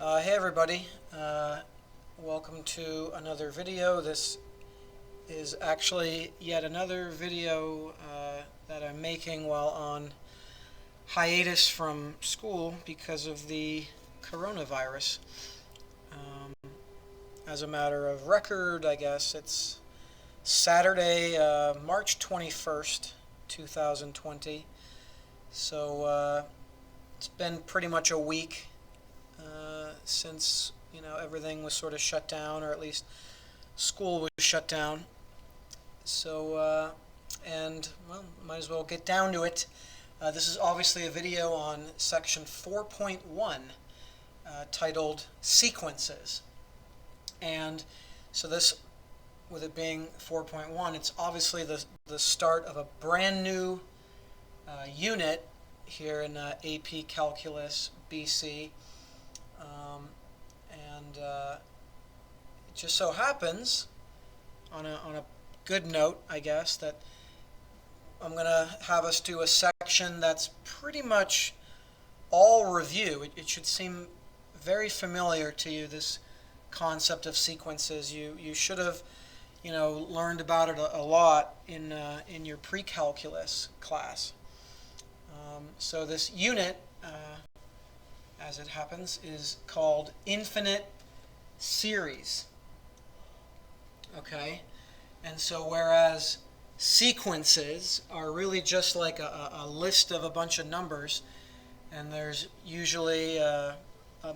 Hey everybody, welcome to another video. This is actually yet another video that I'm making while on hiatus from school because of the coronavirus. As a matter of record, I guess it's Saturday, March 21st, 2020. So it's been pretty much a week since everything was sort of shut down, or at least school was shut down. So and well, might as well get down to it. This is obviously a video on section 4.1 titled Sequences. And so this, with it being 4.1, it's obviously the start of a brand new unit here in AP Calculus BC. And it just so happens, on a good note, I guess, that I'm going to have us do a section that's pretty much all review. It should seem very familiar to you, this concept of sequences. You should have learned about it a lot in your pre-calculus class. So this unit, as it happens, is called infinite series. Okay? And so whereas sequences are really just like a list of a bunch of numbers, and there's usually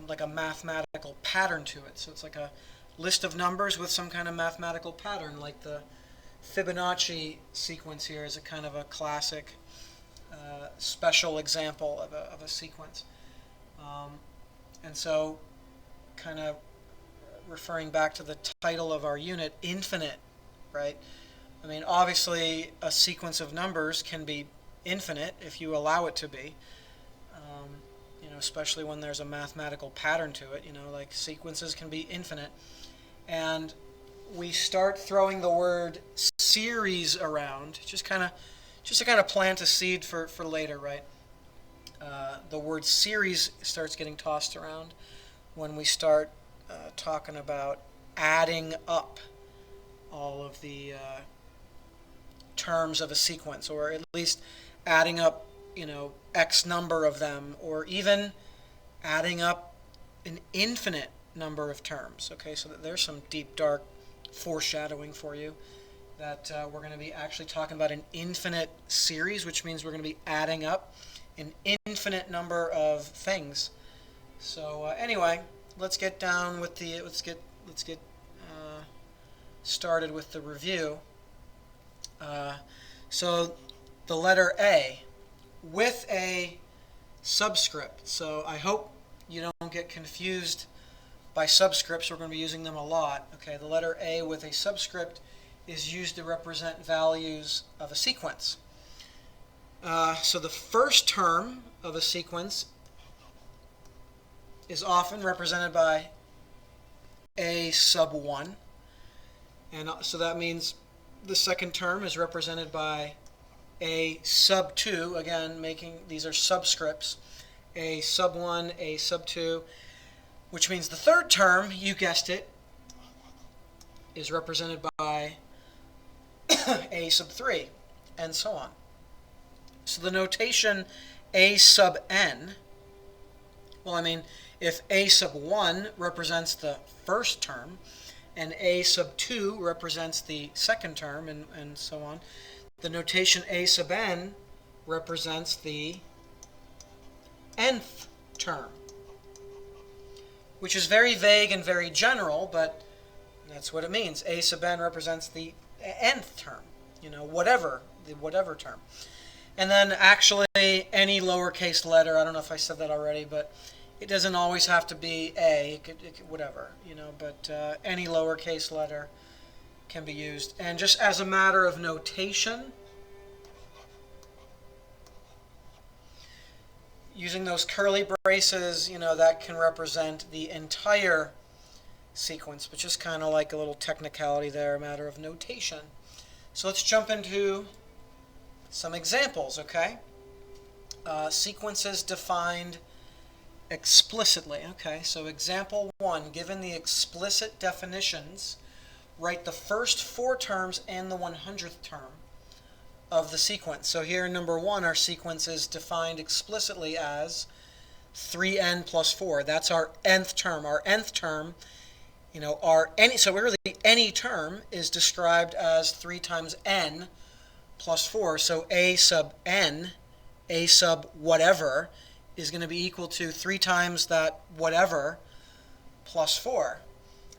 like a mathematical pattern to it. So it's like a list of numbers with some kind of mathematical pattern, like the Fibonacci sequence here is a kind of a classic special example of a sequence. And so, kind of referring back to the title of our unit, infinite, right? I mean, obviously, a sequence of numbers can be infinite if you allow it to be. Especially when there's a mathematical pattern to it. Like sequences can be infinite, and we start throwing the word series around, just to kind of plant a seed for later, right? The word series starts getting tossed around when we start talking about adding up all of the terms of a sequence, or at least adding up, X number of them, or even adding up an infinite number of terms. Okay, so there's some deep, dark foreshadowing for you that we're going to be actually talking about an infinite series, which means we're going to be adding up an infinite number of things. So anyway, let's get down with the let's get started with the review. So the letter A with a subscript. So I hope you don't get confused by subscripts. We're going to be using them a lot. Okay, the letter A with a subscript is used to represent values of a sequence. So the first term of a sequence is often represented by A sub 1. And so that means the second term is represented by A sub 2. Again, these are subscripts. A sub 1, A sub 2. Which means the third term, you guessed it, is represented by A sub 3, and so on. So the notation A sub n, well, I mean, if A sub 1 represents the first term, and A sub 2 represents the second term, and so on, the notation A sub n represents the nth term, which is very vague and very general, but that's what it means. A sub n represents the nth term, whatever term. And then actually any lowercase letter, I don't know if I said that already, but it doesn't always have to be A, it could whatever, but any lowercase letter can be used. And just as a matter of notation, using those curly braces, that can represent the entire sequence, but just kind of like a little technicality there, a matter of notation. So let's jump into some examples, okay? Sequences defined explicitly. Okay, so example 1, given the explicit definitions, write the first 4 terms and the 100th term of the sequence. So here in number 1, our sequence is defined explicitly as 3n plus 4. That's our nth term. Our nth term, so really any term is described as 3 times n plus 4. So a sub n, a sub whatever, is going to be equal to 3 times that whatever plus 4.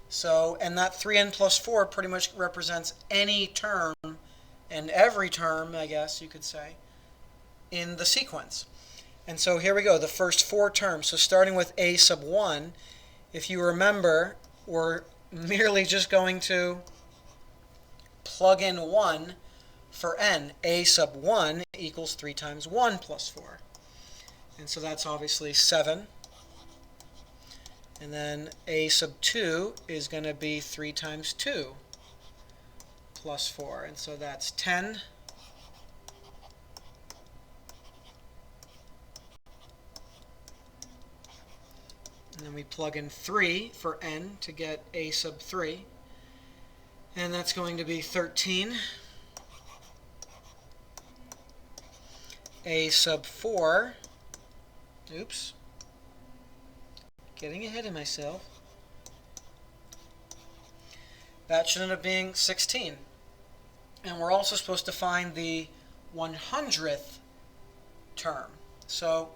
So, and that 3n plus 4 pretty much represents any term and every term, I guess you could say, in the sequence. And so here we go, the first 4 terms. So starting with a sub 1, if you remember, we're merely just going to plug in 1 for n. A sub 1 equals 3 times 1 plus 4. And so that's obviously 7. And then a sub 2 is going to be 3 times 2 plus 4. And so that's 10. And then we plug in 3 for n to get a sub 3. And that's going to be 13. A sub 4. Oops. Getting ahead of myself. That should end up being 16. And we're also supposed to find the 100th term. So,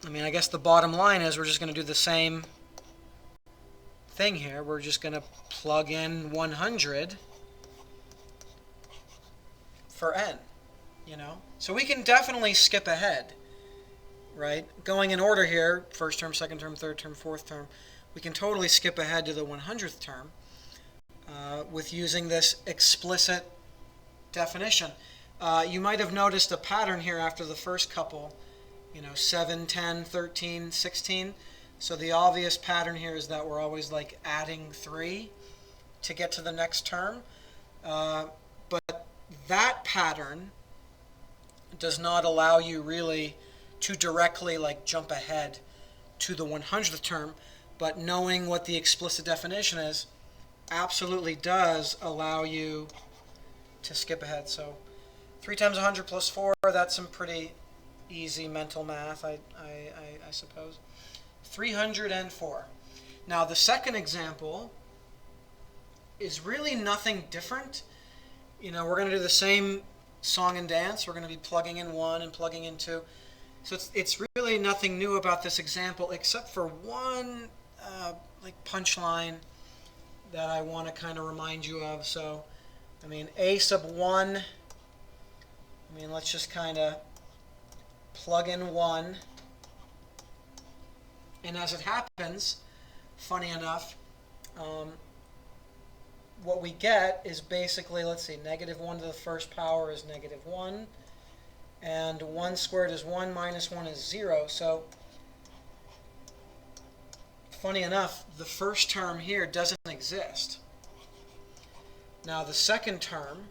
I guess the bottom line is we're just going to do the same thing here. We're just going to plug in 100 for n, So we can definitely skip ahead, right? Going in order here, first term, second term, third term, fourth term, we can totally skip ahead to the 100th term with using this explicit definition. You might have noticed a pattern here after the first couple, 7, 10, 13, 16. So the obvious pattern here is that we're always like adding 3 to get to the next term. But that pattern does not allow you really to directly jump ahead to the 100th term. But knowing what the explicit definition is absolutely does allow you to skip ahead. So 3 times 100 plus 4, that's some pretty easy mental math, I suppose. 304. Now the second example is really nothing different. We're going to do the same song and dance. We're going to be plugging in 1 and plugging in 2. So it's really nothing new about this example except for one punchline that I want to kind of remind you of. So, a sub 1, let's just kind of plug in 1. And as it happens, funny enough, what we get is basically, let's see, negative 1 to the first power is negative 1. And 1 squared is 1 minus 1 is 0. So, funny enough, the first term here doesn't exist. Now the second term,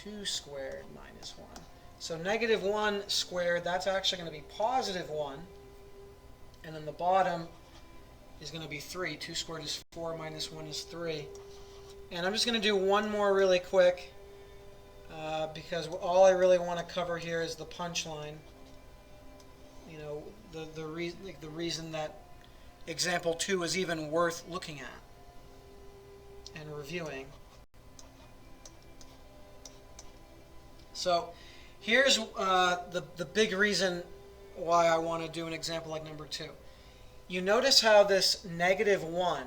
2 squared minus 1. So negative 1 squared, that's actually going to be positive 1. And then the bottom is going to be 3. 2 squared is 4 minus 1 is 3. And I'm just going to do one more really quick because all I really want to cover here is the punchline. The reason that example 2 is even worth looking at and reviewing. So here's the big reason why I want to do an example like number 2. You notice how this negative 1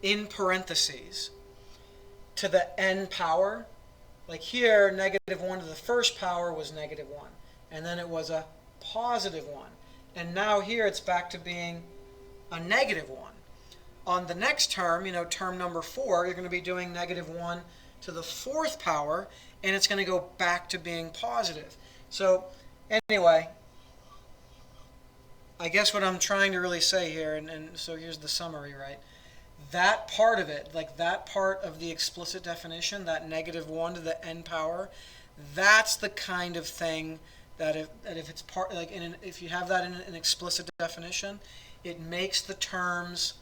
in parentheses to the n power, like here, negative 1 to the first power was negative 1. And then it was a positive 1. And now here it's back to being a negative 1. On the next term, term number 4, you're going to be doing negative 1 to the fourth power, and it's going to go back to being positive. So anyway, I guess what I'm trying to really say here, and so here's the summary, right? That part of it, that part of the explicit definition, that negative 1 to the n power, That's the kind of thing that if it's part, like if you have that in an explicit definition, it makes the terms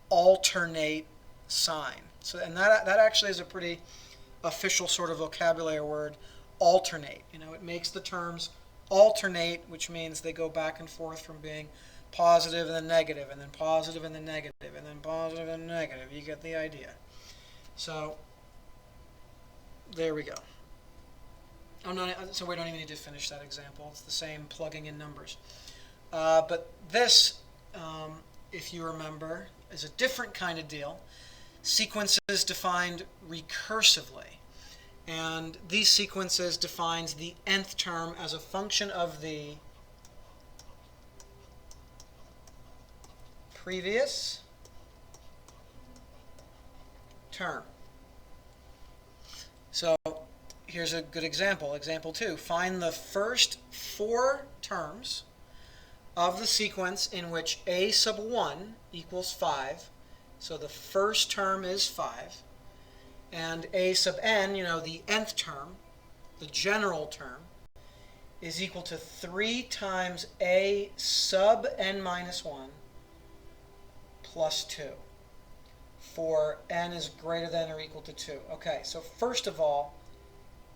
alternate sign. So, and that actually is a pretty official sort of vocabulary word, alternate. It makes the terms alternate, which means they go back and forth from being positive and then negative, and then positive and then negative, and then positive and negative. You get the idea. So there we go. So we don't even need to finish that example. It's the same plugging in numbers. But this, if you remember, is a different kind of deal. Sequences defined recursively. And these sequences defines the nth term as a function of the previous term. So here's a good example. Example 2. Find the first 4 terms of the sequence in which a sub 1 equals 5. So the first term is 5. And a sub n, the nth term, the general term, is equal to 3 times a sub n minus 1 plus 2, for n is greater than or equal to 2. Okay, so first of all,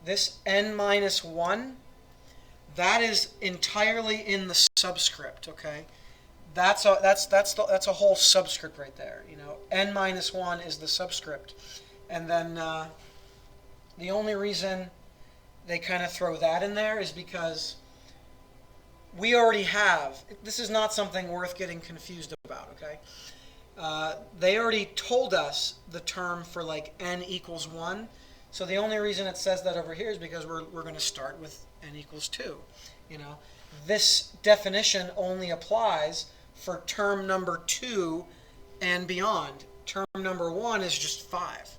this n minus 1, that is entirely in the subscript, okay? That's a whole subscript right there. N minus 1 is the subscript. And then the only reason they kind of throw that in there is because we already have, this is not something worth getting confused about, okay? They already told us the term for like n equals 1. So the only reason it says that over here is because we're going to start with n equals 2. This definition only applies for term number 2 and beyond. Term number 1 is just 5.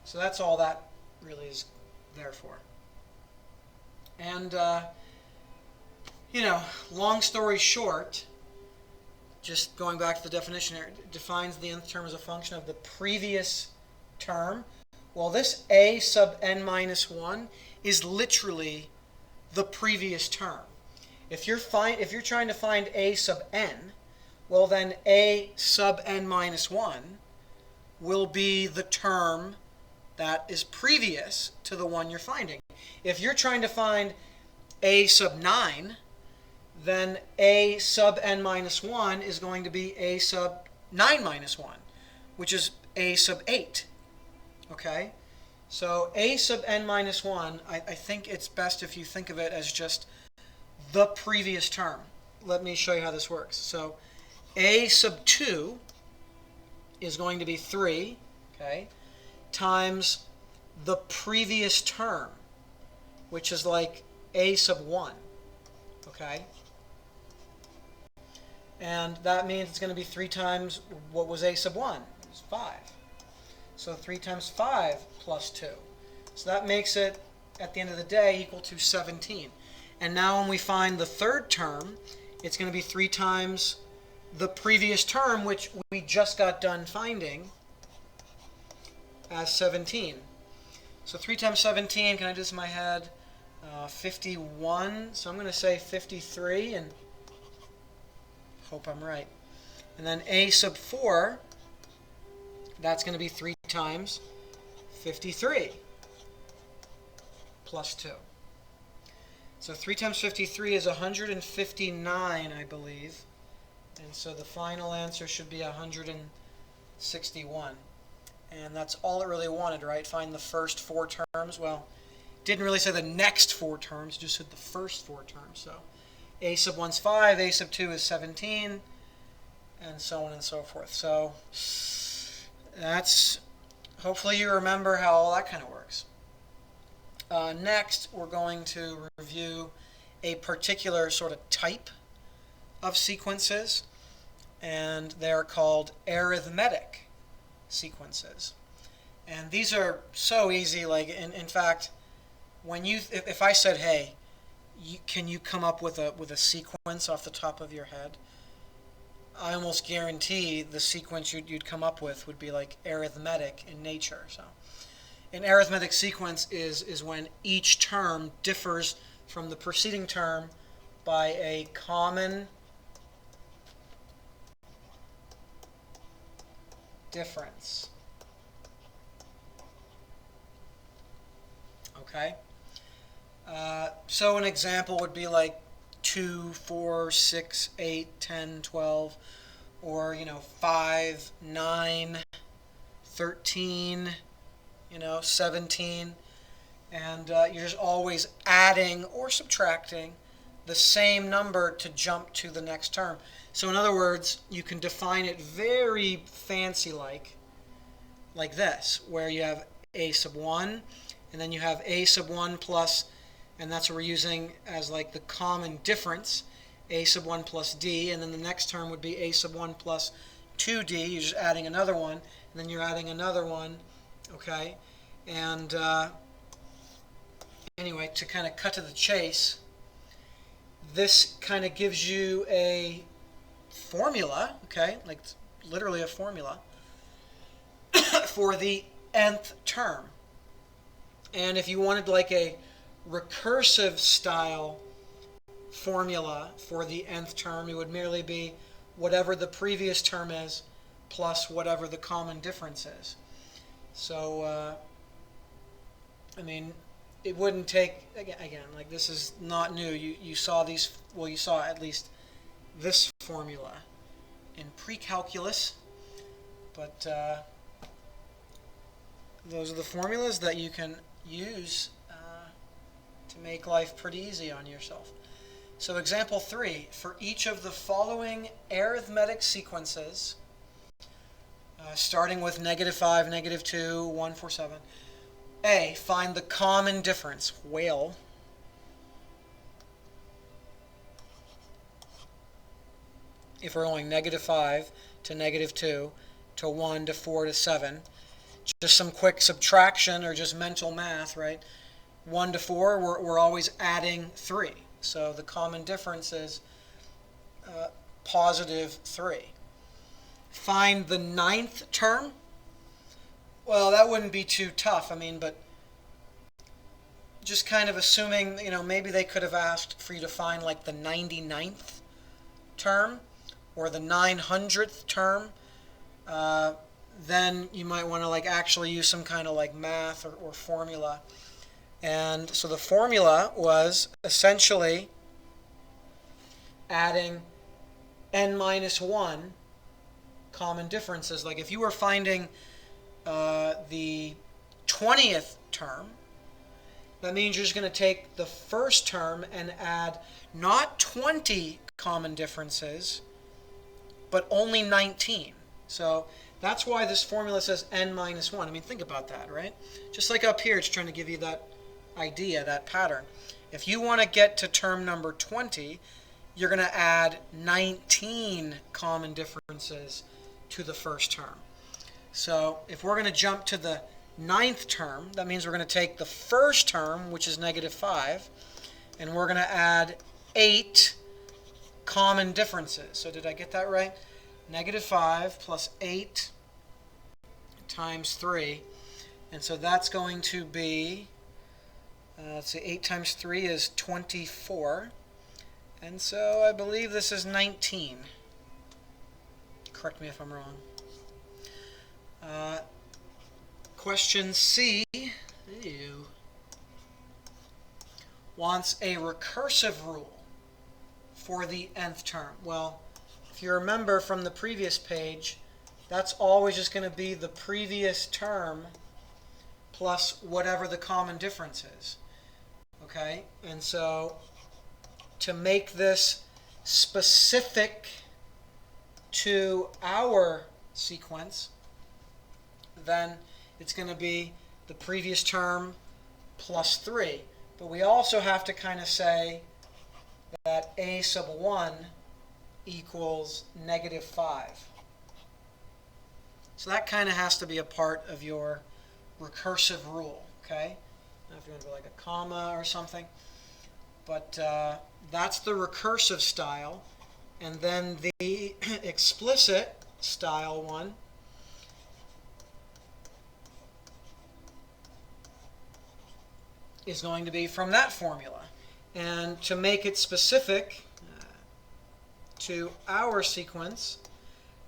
So that's all that really is there for. And, long story short, just going back to the definition here, it defines the nth term as a function of the previous term. Well, this a sub n minus 1 is literally the previous term. If you're trying to find a sub n, well then a sub n minus 1 will be the term that is previous to the one you're finding. If you're trying to find a sub 9, then a sub n minus 1 is going to be a sub 9 minus 1, which is a sub 8. Okay? So a sub n minus 1, I think it's best if you think of it as just the previous term. Let me show you how this works. So a sub 2 is going to be 3, okay, times the previous term, which is like a sub 1, okay? And that means it's going to be 3 times what was a sub 1? It was 5. So 3 times 5 plus 2. So that makes it, at the end of the day, equal to 17. And now when we find the third term, it's going to be 3 times the previous term, which we just got done finding, as 17. So 3 times 17, can I do this in my head? 51. So I'm going to say 53 and hope I'm right. And then a sub 4, that's going to be 3 times 53 plus 2. So 3 times 53 is 159, I believe. And so the final answer should be 161. And that's all it really wanted, right? Find the first 4 terms. Well, didn't really say the next 4 terms, just said the first 4 terms. So a sub 1 is 5, a sub 2 is 17, and so on and so forth. So that's, hopefully you remember how all that kind of works. Next, we're going to review a particular sort of type of sequences, and they're called arithmetic sequences. And these are so easy. Like in fact, when if I said, hey, can you come up with a sequence off the top of your head, I almost guarantee the sequence you'd come up with would be like arithmetic in nature. So An arithmetic sequence is when each term differs from the preceding term by a common difference. Okay? So an example would be like 2, 4, 6, 8, 10, 12, or 5, 9, 13, 17, and you're just always adding or subtracting the same number to jump to the next term. So in other words, you can define it very fancy like this, where you have a sub 1, and then you have a sub 1 plus, and that's what we're using as like the common difference, a sub 1 plus d, and then the next term would be a sub 1 plus 2d. You're just adding another one, and then you're adding another one, okay? And anyway, to kind of cut to the chase, this kind of gives you a formula, okay, like literally a formula for the nth term. And if you wanted like a recursive style formula for the nth term, it would merely be whatever the previous term is plus whatever the common difference is. So, I mean, it wouldn't take, again, like this is not new. You saw these, well, you saw at least this formula in pre-calculus, but those are the formulas that you can use to make life pretty easy on yourself. So example 3, for each of the following arithmetic sequences, starting with -5, -2, 1, 4, 7, A, find the common difference, whale, if we're going -5 to -2 to 1 to 4 to 7. Just some quick subtraction or just mental math, right? 1 to 4, we're always adding 3. So the common difference is +3. Find the 9th term. Well, that wouldn't be too tough. I mean, but just kind of assuming, maybe they could have asked for you to find like the 99th term or the 900th term. Then you might want to like actually use some kind of like math or formula. And so the formula was essentially adding n minus 1 common differences. Like if you were finding the 20th term, that means you're just going to take the first term and add not 20 common differences, but only 19. So that's why this formula says n minus 1. I mean, think about that, right? Just like up here, it's trying to give you that idea, that pattern. If you want to get to term number 20, you're going to add 19 common differences to the first term. So if we're going to jump to the 9th term, that means we're going to take the first term, which is -5, and we're going to add 8 common differences. So did I get that right? -5 plus 8 times 3. And so that's going to be, let's see, 8 times 3 is 24. And so I believe this is 19. Correct me if I'm wrong. Question C wants a recursive rule for the nth term. Well, if you remember from the previous page, that's always just going to be the previous term plus whatever the common difference is. Okay? And so to make this specific to our sequence, then it's going to be the previous term plus 3. But we also have to kind of say that a sub 1 equals -5. So that kind of has to be a part of your recursive rule, okay? Now if you want to go like a comma or something. But that's the recursive style. And then the explicit style one is going to be from that formula. And to make it specific to our sequence,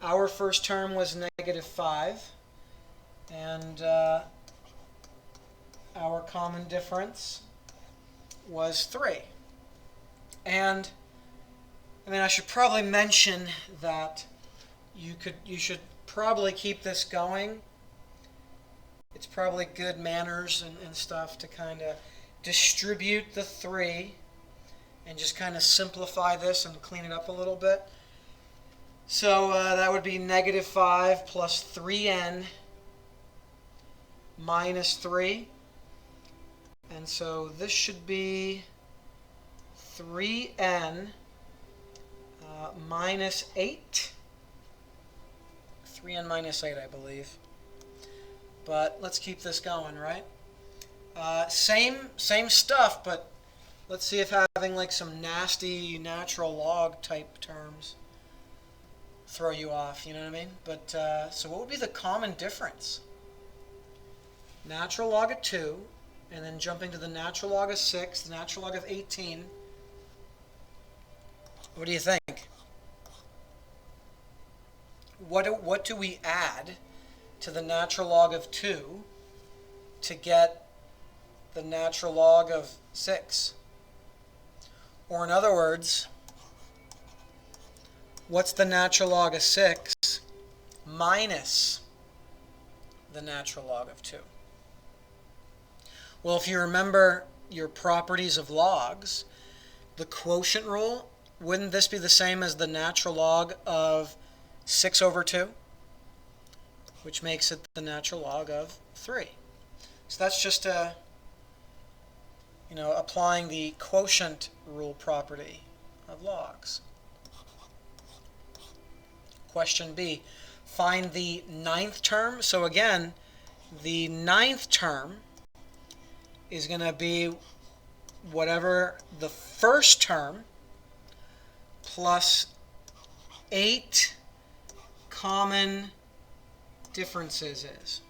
our first term was -5, and our common difference was 3. And I mean, I should probably mention that you should probably keep this going. It's probably good manners and stuff to kind of distribute the 3 and just kind of simplify this and clean it up a little bit. So that would be -5 plus 3n minus 3. And so this should be 3n minus 8. 3n minus 8, I believe. But let's keep this going, right? Same stuff, but let's see if having like some nasty natural log type terms throw you off, you know what I mean? But so what would be the common difference? Natural log of 2, and then jumping to the natural log of 6, the natural log of 18. What do you think? What do we add to the natural log of 2 to get the natural log of 6? Or in other words, what's the natural log of 6 minus the natural log of 2? Well, if you remember your properties of logs, the quotient rule, wouldn't this be the same as the natural log of 6 over 2? Which makes it the natural log of 3. So that's just applying the quotient rule property of logs. Question B, find the 9th term. So again, the 9th term is going to be whatever the first term plus 8 common differences is.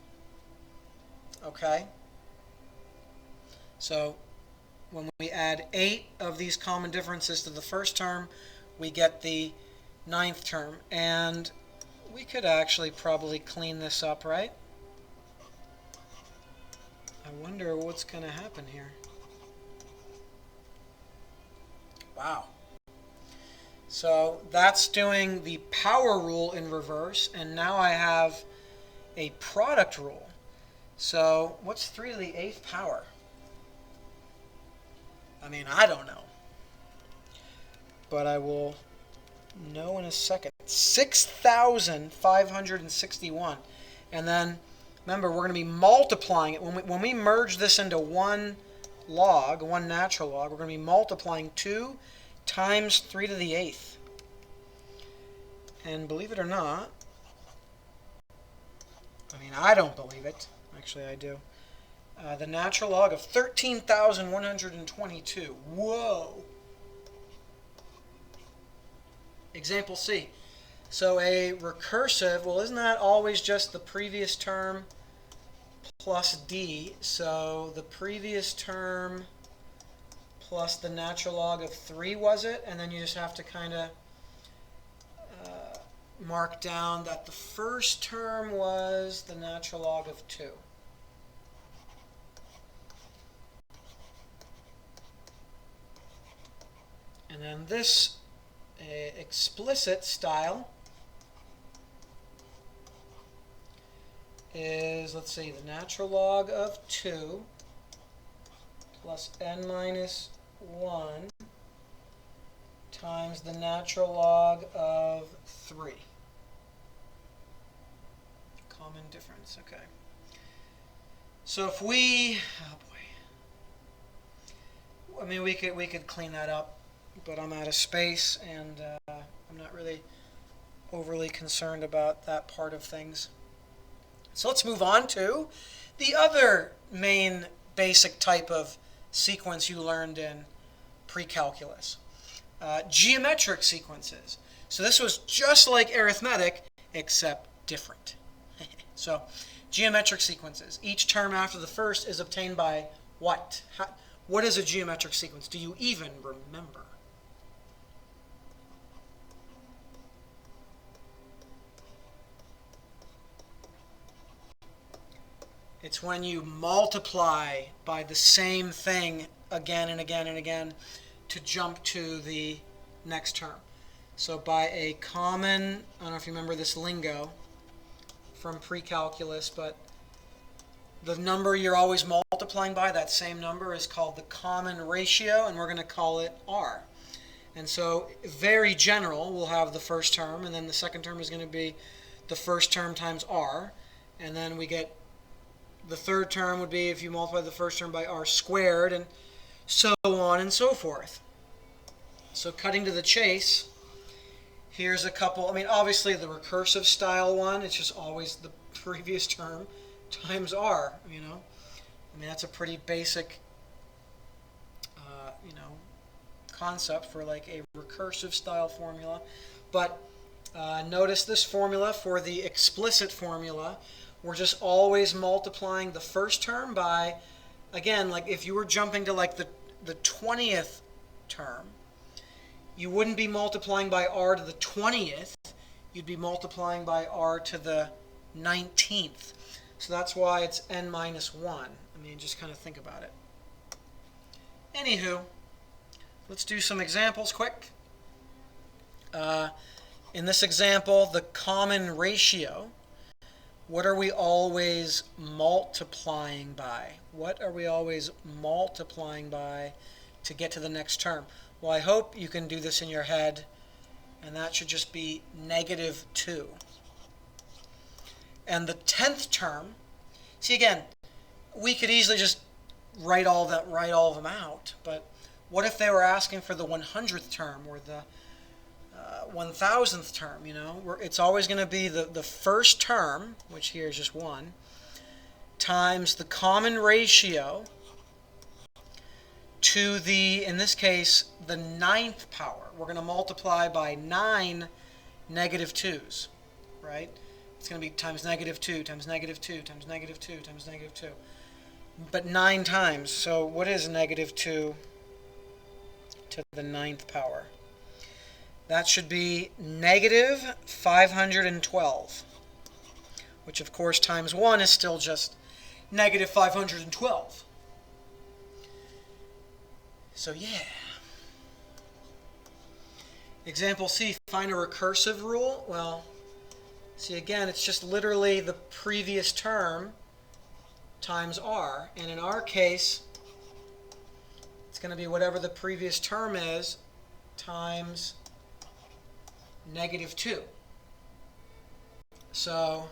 Okay? So when we add 8 of these common differences to the first term, we get the 9th term. And we could actually probably clean this up, right? I wonder what's going to happen here. Wow. So that's doing the power rule in reverse, and now I have a product rule. So what's 3 to the 8th power? I mean, I don't know. But I will know in a second. 6,561. And then, remember, we're going to be multiplying it. When we merge this into one log, one natural log, we're going to be multiplying 2 times 3 to the 8th. And believe it or not, I mean, I don't believe it. Actually, I do. The natural log of 13,122. Whoa! Example C. So a recursive, well, isn't that always just the previous term plus d? So the previous term plus the natural log of 3, was it? And then you just have to kind of mark down that the first term was the natural log of 2. And then this explicit style is, let's see, the natural log of 2 plus n minus 1 times the natural log of 3. Common difference, okay. So if we, oh boy, I mean, we could clean that up, but I'm out of space, and I'm not really overly concerned about that part of things. So let's move on to the other main basic type of sequence you learned in pre-calculus. Geometric sequences. So this was just like arithmetic, except different. So geometric sequences. Each term after the first is obtained by What? What is a geometric sequence? Do you even remember? It's when you multiply by the same thing again and again and again to jump to the next term. So by a common, I don't know if you remember this lingo from pre-calculus, but the number you're always multiplying by, that same number, is called the common ratio, and we're going to call it r. And so very general, we'll have the first term, and then the second term is going to be the first term times r, and then we get the third term would be if you multiply the first term by r squared, and so on and so forth. So cutting to the chase, here's a couple. I mean, obviously the recursive style one, it's just always the previous term times r, you know. I mean, that's a pretty basic, concept for like a recursive style formula. But notice this formula for the explicit formula, we're just always multiplying the first term by, again, like if you were jumping to like the 20th term, you wouldn't be multiplying by r to the 20th, you'd be multiplying by r to the 19th. So that's why it's n minus 1. I mean, just kind of think about it. Anywho, let's do some examples quick. In this example, the common ratio, what are we always multiplying by? What are we always multiplying by to get to the next term? Well, I hope you can do this in your head, and that should just be negative 2. And the 10th term, see again, we could easily just write all of them out, but what if they were asking for the 100th term or the 1000th term, you know? It's always going to be the first term, which here is just 1, times the common ratio to the, in this case, the 9th power. We're going to multiply by 9 negative 2's, right? It's going to be times negative 2, times negative 2, times negative 2, times negative 2. But 9 times. So what is negative 2 to the 9th power? That should be negative 512, which of course times 1 is still just negative 512. So yeah. Example C, find a recursive rule. Well, see again, it's just literally the previous term times r. And in our case, it's going to be whatever the previous term is times negative 2. So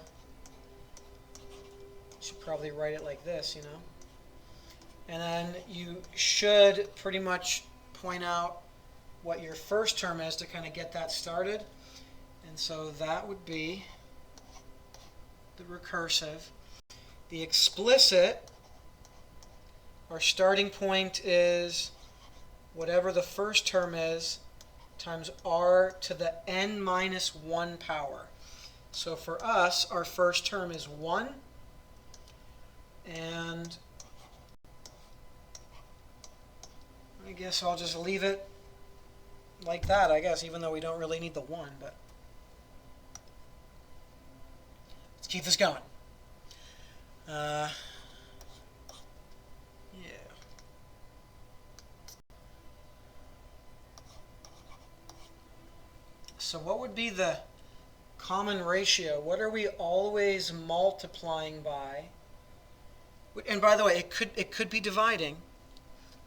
you should probably write it like this, you know. And then you should pretty much point out what your first term is to kind of get that started. And so that would be the recursive. The explicit, our starting point is whatever the first term is times r to the n minus 1 power. So for us, our first term is 1, and I guess I'll just leave it like that, I guess, even though we don't really need the 1, but let's keep this going. Yeah. So what would be the common ratio? What are we always multiplying by? And by the way, it could be dividing,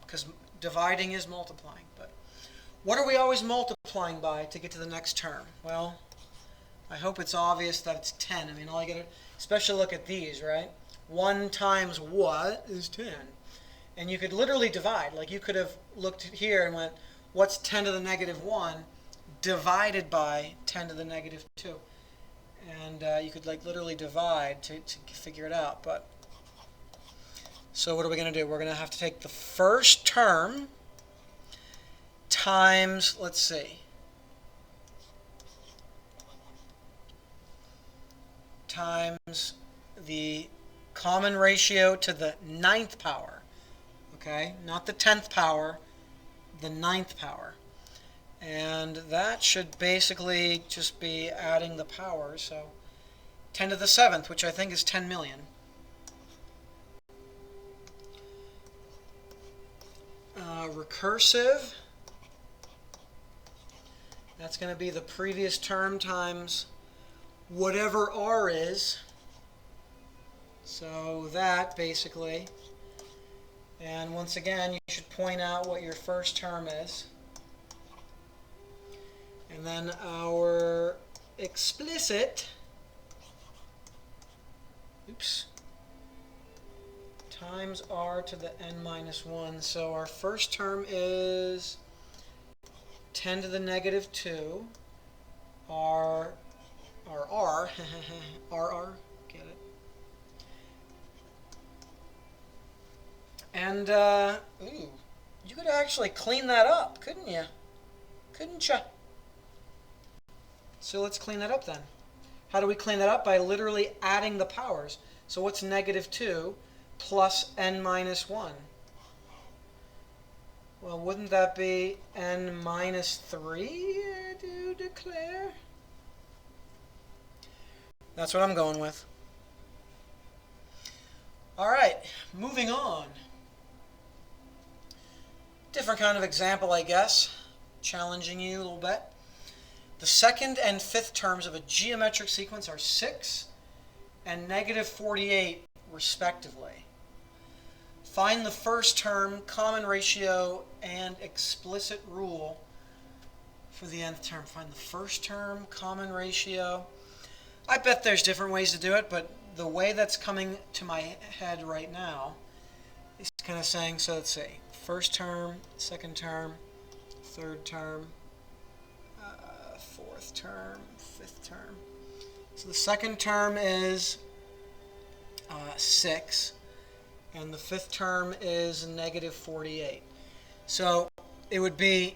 because dividing is multiplying. But what are we always multiplying by to get to the next term? Well, I hope it's obvious that it's 10. I mean, all you got to, especially look at these, right? 1 times what is 10? And you could literally divide. Like you could have looked here and went, what's 10 to the negative 1 divided by 10 to the negative 2? And you could like literally divide to figure it out. But so what are we going to do? We're going to have to take the first term times, let's see, times the common ratio to the 9th power. Okay, not the 10th power, the 9th power. And that should basically just be adding the powers. So 10 to the 7th, which I think is 10 million. Recursive, that's going to be the previous term times whatever r is. So that basically. And once again, you should point out what your first term is. And then our explicit, times r to the n minus 1. So our first term is 10 to the negative 2. R, RR, get it? And, you could actually clean that up, couldn't you? Couldn't you? So let's clean that up then. How do we clean that up? By literally adding the powers. So what's negative 2 plus n minus 1? Well, wouldn't that be n minus 3, I do declare? That's what I'm going with. All right, moving on. Different kind of example, I guess. Challenging you a little bit. The second and fifth terms of a geometric sequence are 6 and negative 48, respectively. Find the first term, common ratio, and explicit rule for the nth term. Find the first term, common ratio. I bet there's different ways to do it, but the way that's coming to my head right now is kind of saying, so let's see, first term, second term, third term, fourth term, fifth term. So the second term is 6, and the fifth term is negative 48. So it would be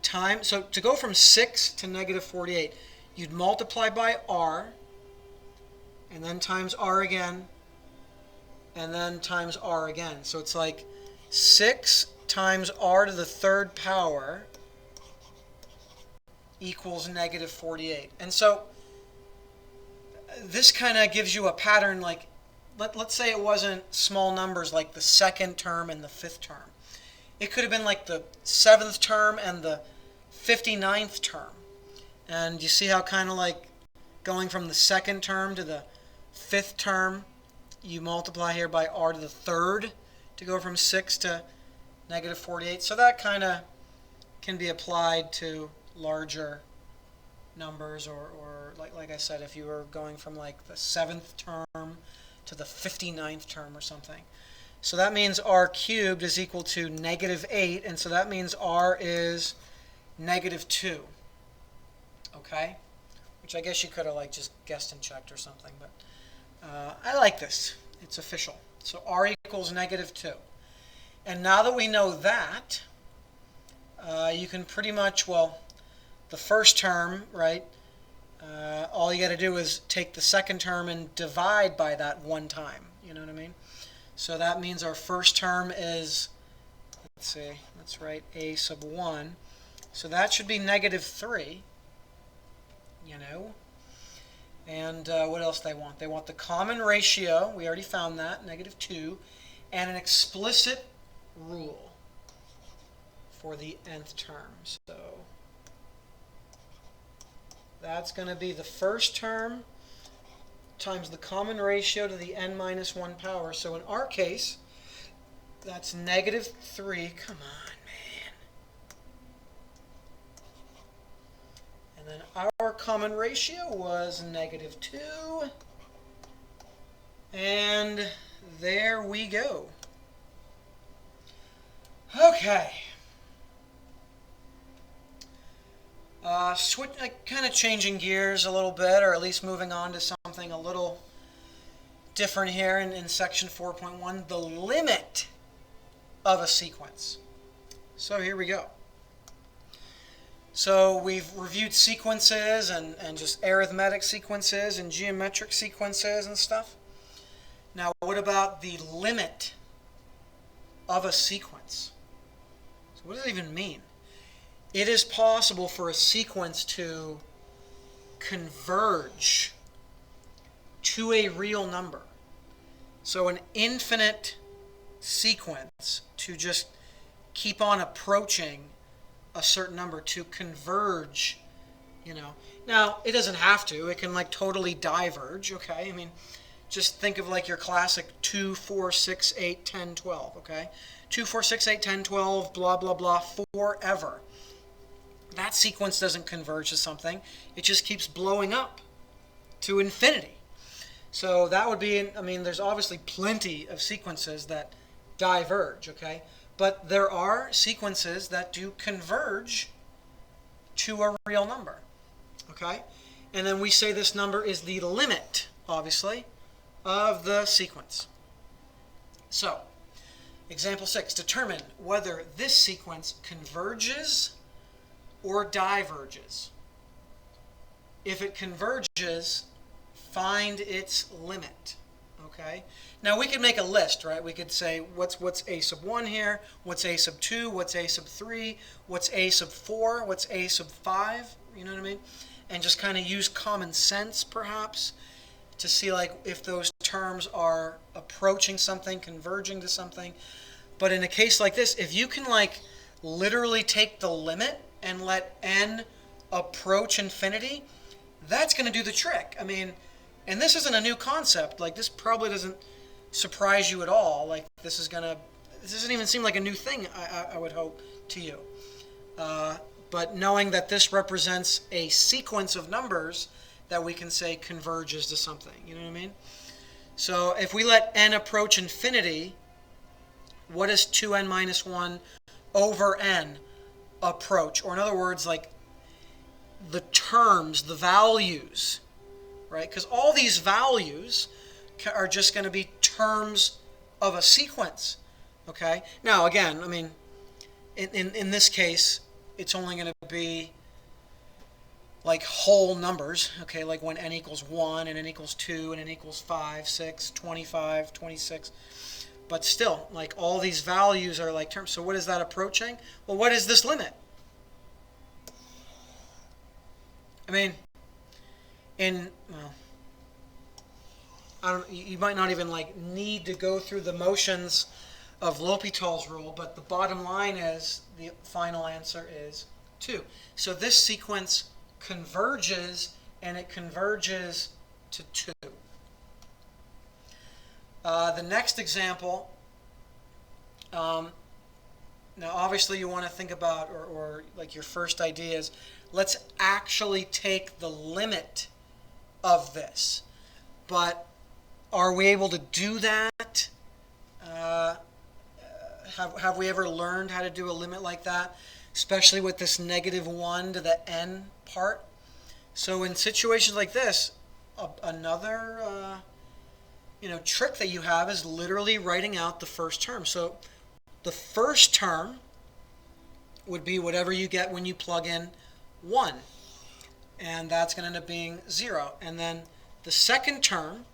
time, so to go from 6 to negative 48, you'd multiply by r, and then times r again, and then times r again. So it's like 6 times r to the third power equals negative 48. And so this kind of gives you a pattern, like let's say it wasn't small numbers like the second term and the fifth term. It could have been like the 7th term and the 59th term. And you see how kind of like going from the second term to the fifth term, you multiply here by r to the third to go from 6 to negative 48. So that kind of can be applied to larger numbers, or like I said, if you were going from like the 7th term to the 59th term or something. So that means r cubed is equal to negative 8, and so that means r is negative 2. Okay? Which I guess you could have like just guessed and checked or something, but I like this. It's official. So r equals negative 2. And now that we know that, you can pretty much, well, the first term, right, all you got to do is take the second term and divide by that one time. You know what I mean? So that means our first term is, let's see, let's write a sub 1. So that should be negative 3, you know. And what else they want? They want the common ratio. We already found that, negative 2. And an explicit rule for the nth term. So that's going to be the first term times the common ratio to the n minus 1 power. So in our case, that's negative 3. Come on, man. And then our common ratio was negative 2. And there we go. Okay. Kind of changing gears a little bit, or at least moving on to something a little different here in section 4.1, the limit of a sequence. So here we go. So we've reviewed sequences and just arithmetic sequences and geometric sequences and stuff. Now what about the limit of a sequence. So what does it even mean? It is possible for a sequence to converge to a real number. So an infinite sequence to just keep on approaching a certain number, to converge, Now, it doesn't have to. It can like totally diverge, okay? I mean, just think of like your classic 2, 4, 6, 8, 10, 12, okay? 2, 4, 6, 8, 10, 12, blah, blah, blah, forever. That sequence doesn't converge to something. It just keeps blowing up to infinity. So that would be, there's obviously plenty of sequences that diverge, okay? But there are sequences that do converge to a real number, okay? And then we say this number is the limit, obviously, of the sequence. So, example 6, determine whether this sequence converges or diverges. If it converges, find its limit. Okay? Now we could make a list, right? We could say what's a sub 1 here, what's a sub 2, what's a sub 3, what's a sub 4, what's a sub 5, you know what I mean? And just kind of use common sense perhaps to see like if those terms are approaching something, converging to something. But in a case like this, if you can like literally take the limit and let n approach infinity, that's going to do the trick. And this isn't a new concept. Like, this probably doesn't surprise you at all. Like, this doesn't even seem like a new thing, I would hope, to you. But knowing that this represents a sequence of numbers that we can say converges to something. You know what I mean? So if we let n approach infinity, what is 2n minus 1 over n approach? Or in other words, like the terms, the values, right? Because all these values are just going to be terms of a sequence, okay? Now, again, in this case, it's only going to be like whole numbers, okay? Like when n equals 1, and n equals 2, and n equals 5, 6, 25, 26. But still, like all these values are like terms. So what is that approaching? Well, what is this limit? You might not even like need to go through the motions of L'Hopital's rule, but the bottom line is the final answer is 2. So this sequence converges, and it converges to 2. The next example, now obviously you want to think about, or like your first idea is, let's actually take the limit of this. But are we able to do that? Have we ever learned how to do a limit like that? Especially with this -1 to the n part. So in situations like this, another trick that you have is literally writing out the first term. So the first term would be whatever you get when you plug in 1. And that's going to end up being 0. And then the second term,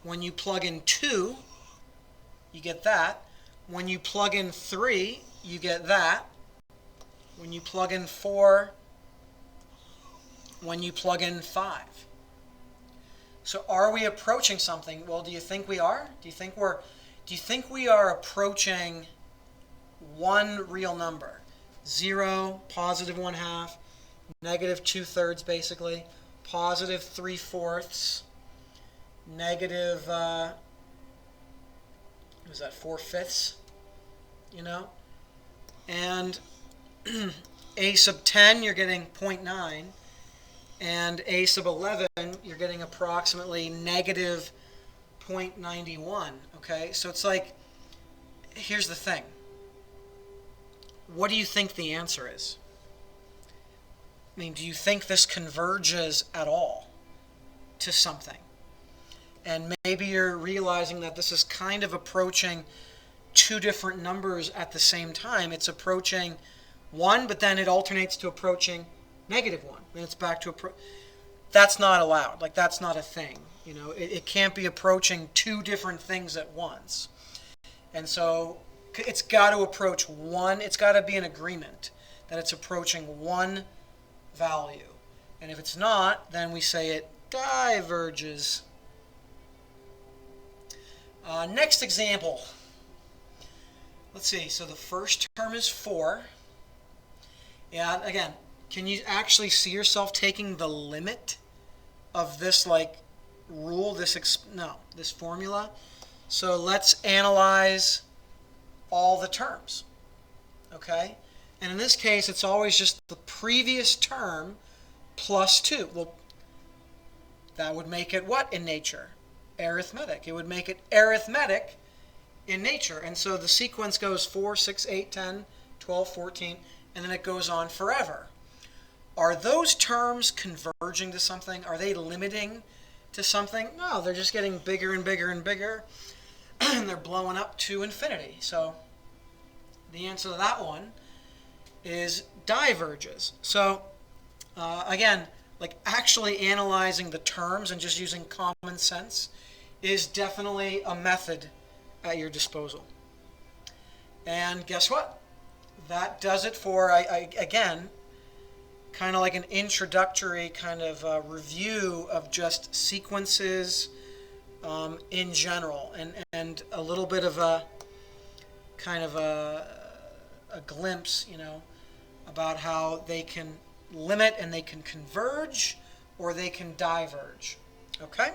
when you plug in 2, you get that. When you plug in 3, you get that. When you plug in 4, when you plug in 5. So are we approaching something? Well, do you think we are? Do you think we are approaching one real number? 0, positive 1/2, negative 2/3 basically, positive 3/4, negative, what is that, 4/5, And a sub 10, you're getting 0.9, and a sub 11, you're getting approximately negative 0.91, okay? So it's like, here's the thing. What do you think the answer is? Do you think this converges at all to something? And maybe you're realizing that this is kind of approaching two different numbers at the same time. It's approaching 1, but then it alternates to approaching -1. And it's back to that's not allowed. Like, that's not a thing. It can't be approaching two different things at once. And so it's got to approach one. It's got to be an agreement that it's approaching one value. And if it's not, then we say it diverges. Next example. Let's see. So the first term is 4. And again, can you actually see yourself taking the limit of this rule, this formula? So let's analyze all the terms. Okay? And in this case, it's always just the previous term plus 2. Well, that would make it what in nature? Arithmetic. It would make it arithmetic in nature. And so the sequence goes 4, 6, 8, 10, 12, 14, and then it goes on forever. Are those terms converging to something? Are they limiting to something? No, they're just getting bigger and bigger and bigger, and they're blowing up to infinity. So the answer to that one is diverges. So again, actually analyzing the terms and just using common sense is definitely a method at your disposal. And guess what? That does it for, again, kind of like an introductory kind of review of just sequences in general, and a little bit of a kind of a glimpse, about how they can limit and they can converge or they can diverge. Okay?